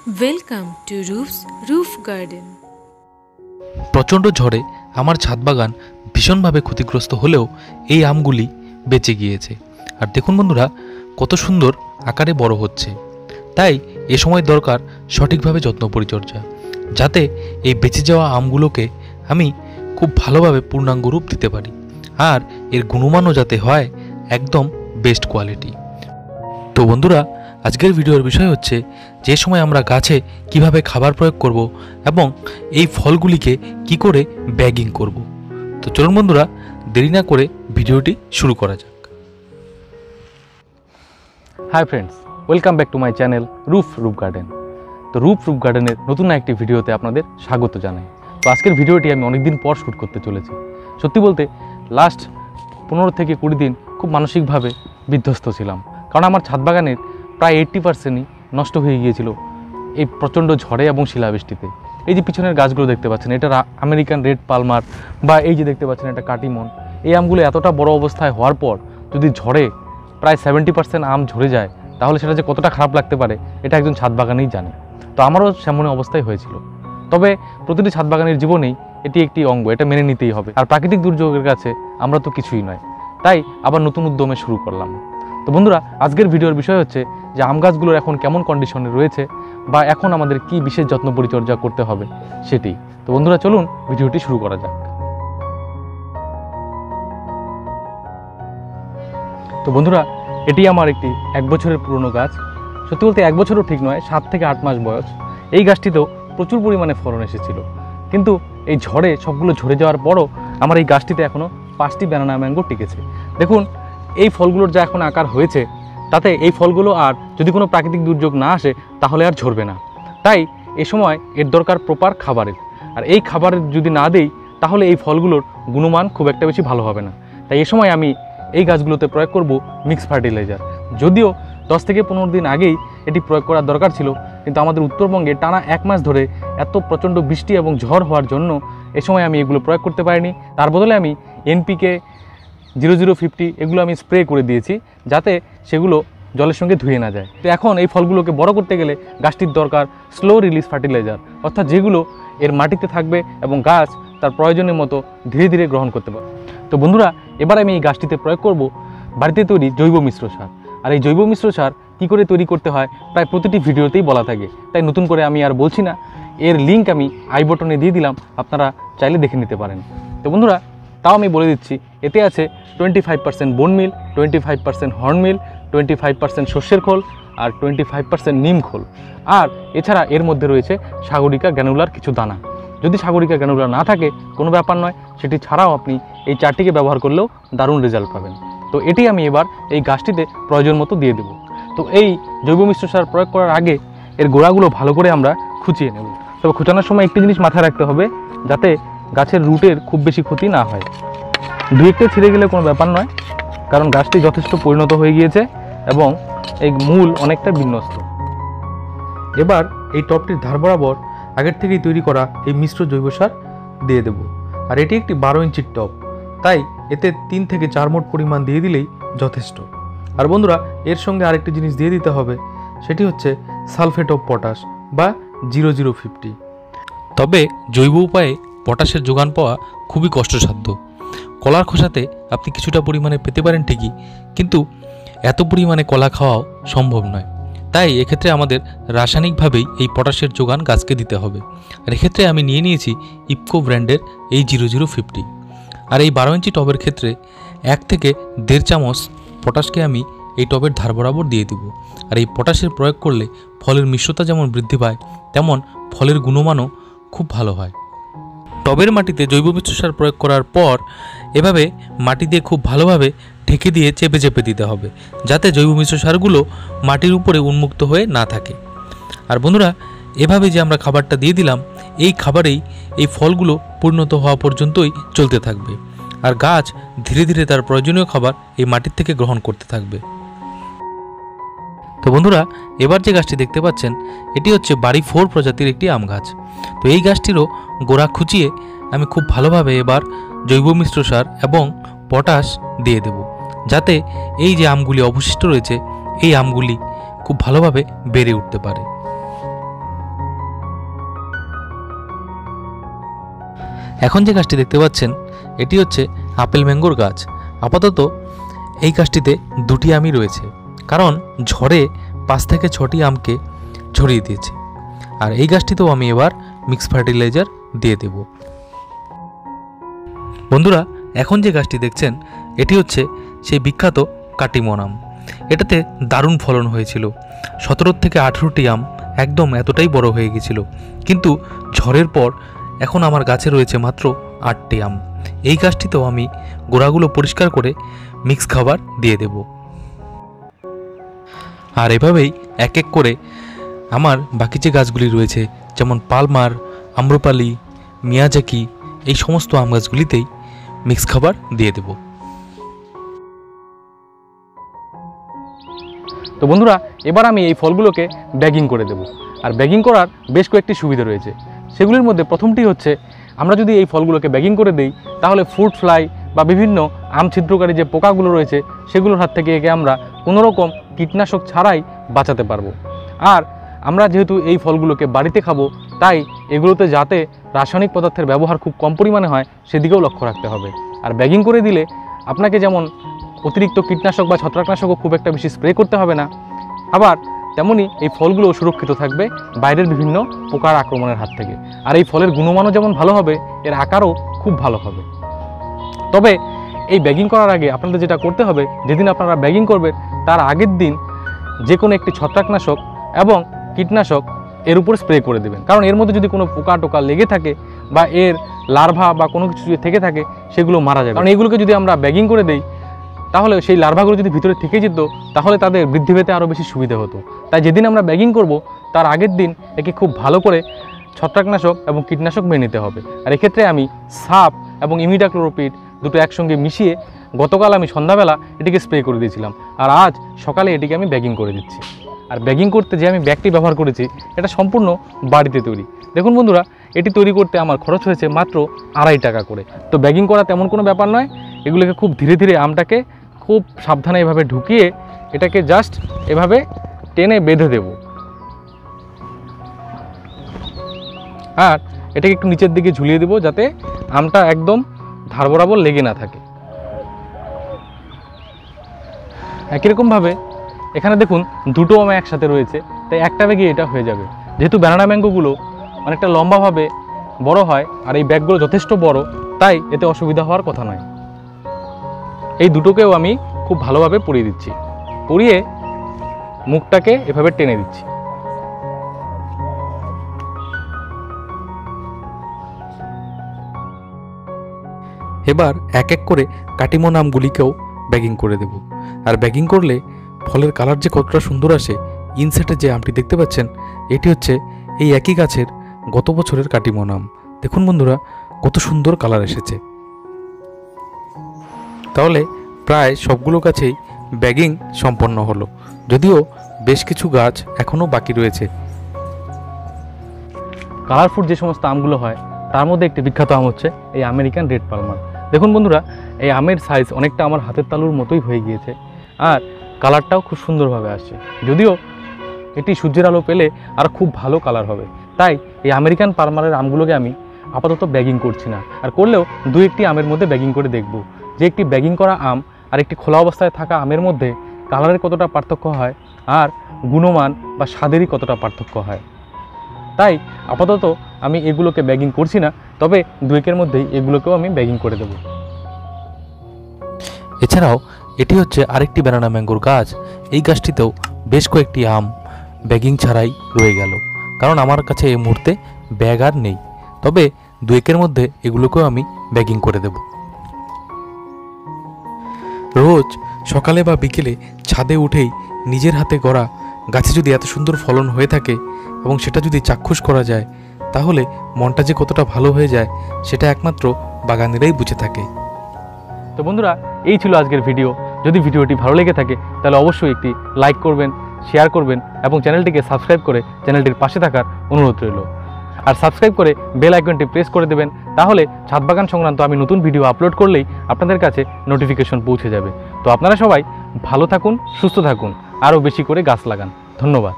Welcome to Rup's Roof Garden. প্রচণ্ড ঝড়ে আমার ছাদ বাগান ভীষণভাবে ক্ষতিগ্রস্ত হলেও এই আমগুলি বেঁচে গিয়েছে। আর দেখুন বন্ধুরা, কত সুন্দর আকারে বড় হচ্ছে। তাই এ সময় দরকার সঠিকভাবে যত্ন পরিচর্যা, যাতে এই বেঁচে যাওয়া আমগুলোকে আমি খুব ভালোভাবে পূর্ণাঙ্গ রূপ দিতে পারি, আর এর গুণমানও যাতে হয় একদম বেস্ট কোয়ালিটি। তো বন্ধুরা, আজকের ভিডিওর বিষয় হচ্ছে যে সময় আমরা গাছে কিভাবে খাবার প্রয়োগ করব এবং এই ফলগুলিকে কি করে ব্যাগিং করব। তো চলুন বন্ধুরা, দেরি না করে ভিডিওটি শুরু করা যাক। Hi friends, welcome back to my channel roof roof garden. তো রুফ রুফ গার্ডেনের নতুন একটি ভিডিওতে আপনাদের স্বাগত জানাই। তো আজকের ভিডিওটি আমি অনেকদিন পর শ্যুট করতে চলেছি। সত্যি বলতে লাস্ট 15 থেকে 20 দিন খুব মানসিকভাবে বিধ্বস্ত ছিলাম, কারণ আমার ছাদ বাগানের প্রায় 80%ই নষ্ট হয়ে গিয়েছিল এই প্রচণ্ড ঝড়ে এবং শিলাবৃষ্টিতে। এই যে পিছনের গাছগুলো দেখতে পাচ্ছেন, এটা আমেরিকান রেড পালমার, বা এই যে দেখতে পাচ্ছেন এটা কাটিমন। এই আমগুলো এতটা বড় অবস্থায় হওয়ার পর যদি ঝড়ে প্রায় 70% আম ঝরে যায়, তাহলে সেটা যে কতটা খারাপ লাগতে পারে এটা একজন ছাদ বাগানেই জানে। তো আমারও সেমন অবস্থায় হয়েছিল। তবে প্রতিটি ছাদ বাগানের জীবনেই এটি একটি অঙ্গ, এটা মেনে নিতেই হবে। আর প্রাকৃতিক দুর্যোগের কাছে আমরা তো কিছুই নয়, তাই আবার নতুন উদ্যমে শুরু করলাম। তো বন্ধুরা, আজকের ভিডিওর বিষয় হচ্ছে যে আম গাছগুলোর এখন কেমন কন্ডিশনে রয়েছে, বা এখন আমাদের কি বিশেষ যত্ন পরিচর্যা করতে হবে সেটি। তো বন্ধুরা, চলুন ভিডিওটি শুরু করা যাক। তো বন্ধুরা, এটি আমার একটি 1 বছরের পুরনো গাছ। সত্যি বলতে 1 বছরও ঠিক নয়, 7 থেকে 8 মাস বয়স। এই গাছটিতেও প্রচুর পরিমাণে ফলন এসেছিল, কিন্তু এই ঝড়ে সবগুলো ঝরে যাওয়ার পরও আমার এই গাছটিতে এখনও 5টি ব্যানানা ম্যাঙ্গো টিকেছে। দেখুন, এই ফলগুলোর যা এখন আকার হয়েছে, তাতে এই ফলগুলো আর যদি কোনো প্রাকৃতিক দুর্যোগ না আসে তাহলে আর ঝরবে না। তাই এ সময় এর দরকার প্রপার খাবারের, আর এই খাবারের যদি না দেই তাহলে এই ফলগুলোর গুণমান খুব একটা বেশি ভালো হবে না। তাই এ সময় আমি এই গাছগুলোতে প্রয়োগ করব মিক্স ফার্টিলাইজার। যদিও 10 থেকে 15 দিন আগেই এটি প্রয়োগ করার দরকার ছিল, কিন্তু আমাদের উত্তরবঙ্গে টানা 1 মাস ধরে এত প্রচণ্ড বৃষ্টি এবং ঝড় হওয়ার জন্য এ সময় আমি এগুলো প্রয়োগ করতে পারিনি। তার বদলে আমি এনপিকে 0050 এগুলো আমি স্প্রে করে দিয়েছি, যাতে সেগুলো জলের সঙ্গে ধুয়ে না যায়। তো এখন এই ফলগুলোকে বড় করতে গেলে গাছটির দরকার স্লো রিলিজ ফার্টিলাইজার, অর্থাৎ যেগুলো এর মাটিতে থাকবে এবং গাছ তার প্রয়োজনের মতো ধীরে ধীরে গ্রহণ করতে পারে। তো বন্ধুরা, এবার আমি এই গাছটিতে প্রয়োগ করব বাড়িতে তৈরি জৈব মিশ্র সার। আর এই জৈব মিশ্র সার কী করে তৈরি করতে হয় প্রায় প্রতিটি ভিডিওতেই বলা থাকে, তাই নতুন করে আমি আর বলছি না। এর লিঙ্ক আমি আই বটনে দিয়ে দিলাম, আপনারা চাইলে দেখে নিতে পারেন। তো বন্ধুরা, তাও আমি বলে দিচ্ছি, এতে আছে 25% বোন মিল, 25% হর্ন মিল, 25% সর্ষের খোল, আর 25% নিম খোল। আর এছাড়া এর মধ্যে রয়েছে সাগরিকা গ্র্যানুলার কিছু দানা। যদি সাগরিকা গ্র্যানুলার না থাকে কোনো ব্যাপার নয়, সেটি ছাড়াও আপনি এই চারটিকে ব্যবহার করলেও দারুণ রেজাল্ট পাবেন। তো এটি আমি এবার এই গাছটিতে প্রয়োজন মতো দিয়ে দেব। তো এই জৈব মিশ্র সার প্রয়োগ করার আগে এর গোড়াগুলো ভালো করে আমরা খুঁচিয়ে নেব। তবে খুঁচানোর সময় একটি জিনিস মাথায় রাখতে হবে, যাতে গাছের রুটের খুব বেশি ক্ষতি না হয়। 2-1টা ছিঁড়ে গেলে কোনো ব্যাপার নয়, কারণ গাছটি যথেষ্ট পরিণত হয়ে গিয়েছে এবং এই মূল অনেকটা বিন্যস্ত। এবার এই টবটির ধার বরাবর আগের থেকেই তৈরি করা এই মিশ্র জৈব সার দিয়ে দেব। আর এটি একটি 12 ইঞ্চির টব, তাই এতে 3 থেকে 4 মোট পরিমাণ দিয়ে দিলেই যথেষ্ট। আর বন্ধুরা, এর সঙ্গে আরেকটি জিনিস দিয়ে দিতে হবে, সেটি হচ্ছে সালফেট অফ পটাশ বা 0050। তবে জৈব উপায়ে পটাশের যোগান পাওয়া খুবই কষ্টসাধ্য। কলার খোসাতে আপনি কিছুটা পরিমাণে পেতে পারেন ঠিকই, কিন্তু এত পরিমাণে কলা খাওয়াও সম্ভব নয়। তাই এক্ষেত্রে আমাদের রাসায়নিকভাবেই এই পটাশের যোগান গাছকে দিতে হবে। আর এক্ষেত্রে আমি নিয়ে নিয়েছি ইফকো ব্র্যান্ডের এই 0050। আর এই 12 ইঞ্চি টবের ক্ষেত্রে 1 থেকে 1.5 চামচ পটাশকে আমি এই টবের ধার বরাবর দিয়ে দিব। আর এই পটাশের প্রয়োগ করলে ফলের মিশ্রতা যেমন বৃদ্ধি পায়, তেমন ফলের গুণমানও খুব ভালো হয়। টবের মাটিতে জৈব মিশ্র সার প্রয়োগ করার পর এভাবে মাটি দিয়ে খুব ভালোভাবে ঢেকে দিয়ে চেপে চেপে দিতে হবে, যাতে জৈব মিশ্র সারগুলো মাটির উপরে উন্মুক্ত হয়ে না থাকে। আর বন্ধুরা, এভাবে যে আমরা খাবারটা দিয়ে দিলাম, এই খাবারেই এই ফলগুলো পরিণত হওয়া পর্যন্তই চলতে থাকবে, আর গাছ ধীরে ধীরে তার প্রয়োজনীয় খাবার এই মাটির থেকে গ্রহণ করতে থাকবে। তো বন্ধুরা, এবার যে গাছটি দেখতে পাচ্ছেন, এটি হচ্ছে বাড়ি 4 প্রজাতির একটি আম গাছ। তো এই গাছটিরও গোড়া খুঁচিয়ে আমি খুব ভালোভাবে এবার জৈব মিশ্র সার এবং পটাশ দিয়ে দেব, যাতে এই যে আমগুলি অবশিষ্ট রয়েছে, এই আমগুলি খুব ভালোভাবে বেড়ে উঠতে পারে। এখন যে গাছটি দেখতে পাচ্ছেন এটি হচ্ছে আপেল ম্যাঙ্গোর গাছ। আপাতত এই গাছটিতে 2টি আমই রয়েছে, কারণ ঝড়ে 5 থেকে 6টি আমকে ঝরিয়ে দিয়েছে। আর এই গাছটিতেও আমি এবার মিক্স ফার্টিলাইজার দিয়ে দেব। বন্ধুরা, এখন যে গাছটি দেখছেন এটি হচ্ছে সেই বিখ্যাত কাটিমন আম। এটাতে দারুণ ফলন হয়েছিল, 17 থেকে 18টি আম একদম এতটাই বড় হয়ে গেছিল। কিন্তু ঝড়ের পর এখন আমার গাছে রয়েছে মাত্র 8টি আম। এই গাছটিতেও আমি গোড়াগুলো পরিষ্কার করে মিক্স খাবার দিয়ে দেব। আর এভাবেই এক এক করে আমার বাকি যে গাছগুলি রয়েছে, যেমন পালমার, আম্রপালি, মিয়াজাকি, এই সমস্ত আম গাছগুলিতেই মিক্স খাবার দিয়ে দেব। তো বন্ধুরা, এবার আমি এই ফলগুলোকে ব্যাগিং করে দেব। আর ব্যাগিং করার বেশ কয়েকটি সুবিধা রয়েছে। সেগুলির মধ্যে প্রথমটি হচ্ছে, আমরা যদি এই ফলগুলোকে ব্যাগিং করে দিই তাহলে ফ্রুট ফ্লাই বা বিভিন্ন আম ছিদ্রকারী যে পোকাগুলো রয়েছে সেগুলোর হাত থেকে একে আমরা কোনোরকম কীটনাশক ছাড়াই বাঁচাতে পারবো। আর আমরা যেহেতু এই ফলগুলোকে বাড়িতে খাবো, তাই এগুলোতে যাতে রাসায়নিক পদার্থের ব্যবহার খুব কম পরিমাণে হয় সেদিকেও লক্ষ্য রাখতে হবে। আর ব্যাগিং করে দিলে আপনাকে যেমন অতিরিক্ত কীটনাশক বা ছত্রাকনাশকও খুব একটা বেশি স্প্রে করতে হবে না, আবার তেমনই এই ফলগুলো সুরক্ষিত থাকবে বাইরের বিভিন্ন পোকার আক্রমণের হাত থেকে। আর এই ফলের গুণমানও যেমন ভালো হবে, এর আকারও খুব ভালো হবে। তবে এই ব্যাগিং করার আগে আপনাদের যেটা করতে হবে, যেদিন আপনারা ব্যাগিং করবেন তার আগের দিন যে কোনো একটি ছত্রাকনাশক এবং কীটনাশক এর উপর স্প্রে করে দেবেন। কারণ এর মধ্যে যদি কোনো পোকা টোকা লেগে থাকে বা এর লার্ভা বা কোনো কিছু যদি থেকে থাকে সেগুলো মারা যাবে। কারণ এইগুলোকে যদি আমরা ব্যাগিং করে দেই তাহলে সেই লার্ভাগুলো যদি ভিতরে থেকে যেত তাহলে তাদের বৃদ্ধি পেতে আরও বেশি সুবিধা হতো। তাই যেদিন আমরা ব্যাগিং করব তার আগের দিন একে খুব ভালো করে ছত্রাকনাশক এবং কীটনাশক মেনে নিতে হবে। আর এক্ষেত্রে আমি সাপ এবং ইমিডাক্লোরোপিড দুটো একসঙ্গে মিশিয়ে গতকাল আমি সন্ধ্যাবেলা এটিকে স্প্রে করে দিয়েছিলাম, আর আজ সকালে এটিকে আমি ব্যাগিং করে দিচ্ছি। আর ব্যাগিং করতে যে আমি ব্যাগটি ব্যবহার করেছি এটা সম্পূর্ণ বাড়িতে তৈরি। দেখুন বন্ধুরা, এটি তৈরি করতে আমার খরচ হয়েছে মাত্র 2.5 টাকা করে। তো ব্যাগিং করা তেমন কোনো ব্যাপার নয়, এগুলোকে খুব ধীরে ধীরে আমটাকে খুব সাবধানে এভাবে ঢুকিয়ে এটাকে জাস্ট এভাবে টেনে বেঁধে দেব। আর এটাকে একটু নিচের দিকে ঝুলিয়ে দেব যাতে আমটা একদম ধার বরাবর লেগে না থাকে। একই রকমভাবে এখানে দেখুন দুটো আম একসাথে রয়েছে, তাই একটা ব্যাগে এটা হয়ে যাবে। যেহেতু ব্যানানা ম্যাঙ্গোগুলো অনেকটা লম্বাভাবে বড় হয় আর এই ব্যাগগুলো যথেষ্ট বড়, তাই এতে অসুবিধা হওয়ার কথা নয়। এই দুটোকেও আমি খুব ভালোভাবে পরিয়ে দিচ্ছি, পরিয়ে মুখটাকে এভাবে টেনে দিচ্ছি। এবার এক এক করে কাটিমন আমগুলিকেও ব্যাগিং করে দেব। আর ব্যাগিং করলে ফলের কালার যে কতটা সুন্দর আসে, ইনসেটে যে আমটি দেখতে পাচ্ছেন এটি হচ্ছে এই একই গাছের গত বছরের কাটিমন আম। দেখুন বন্ধুরা, কত সুন্দর কালার এসেছে। তাহলে প্রায় সবগুলো গাছেই ব্যাগিং সম্পন্ন হলো, যদিও বেশ কিছু গাছ এখনও বাকি রয়েছে। কালারফুল যে সমস্ত আমগুলো হয় তার মধ্যে একটি বিখ্যাত আম হচ্ছে এই আমেরিকান রেড পালমার। দেখুন বন্ধুরা, এই আমের সাইজ অনেকটা আমার হাতের তালুর মতোই হয়ে গিয়েছে, আর কালারটাও খুব সুন্দরভাবে আসছে। যদিও এটি সূর্যের আলো পেলে আর খুব ভালো কালার হবে, তাই এই আমেরিকান পালমারের আমগুলোকে আমি আপাতত ব্যাগিং করছি না। আর করলেও 2-1টি আমের মধ্যে ব্যাগিং করে দেখব যে একটি ব্যাগিং করা আম আর একটি খোলা অবস্থায় থাকা আমের মধ্যে কালারের কতটা পার্থক্য হয় আর গুণমান বা স্বাদেরই কতটা পার্থক্য হয়। তাই আপাতত আমি এগুলোকে ব্যাগিং করছি না, তবে 2-1-এর মধ্যেই এগুলোকেও আমি ব্যাগিং করে দেব। এছাড়াও এটি হচ্ছে আরেকটি ব্যানানা ম্যাঙ্গোর গাছ। এই গাছটিতেও বেশ কয়েকটি আম ব্যাগিং ছাড়াই রয়ে গেল, কারণ আমার কাছে এই মুহূর্তে ব্যাগ আর নেই। তবে 2-1-এর মধ্যে এগুলোকেও আমি ব্যাগিং করে দেব। রোজ সকালে বা বিকেলে ছাদে উঠেই নিজের হাতে গড়া গাছে যদি এত সুন্দর ফলন হয়ে থাকে এবং সেটা যদি চাক্ষুষ করা যায়, তাহলে মনটা যে কতটা ভালো হয়ে যায় সেটা একমাত্র বাগানেরাই বুঝে থাকে। তো বন্ধুরা, এই ছিল আজকের ভিডিও। যদি ভিডিওটি ভালো লেগে থাকে তাহলে অবশ্যই একটি লাইক করবেন, শেয়ার করবেন এবং চ্যানেলটিকে সাবস্ক্রাইব করে চ্যানেলটির পাশে থাকার অনুরোধ রইল। আর সাবস্ক্রাইব করে বেল আইকনটি প্রেস করে দেবেন, তাহলে ছাদ বাগান সংক্রান্ত আমি নতুন ভিডিও আপলোড করলেই আপনাদের কাছে নোটিফিকেশন পৌঁছে যাবে। তো আপনারা সবাই ভালো থাকুন, সুস্থ থাকুন, আরও বেশি করে গাছ লাগান। ধন্যবাদ।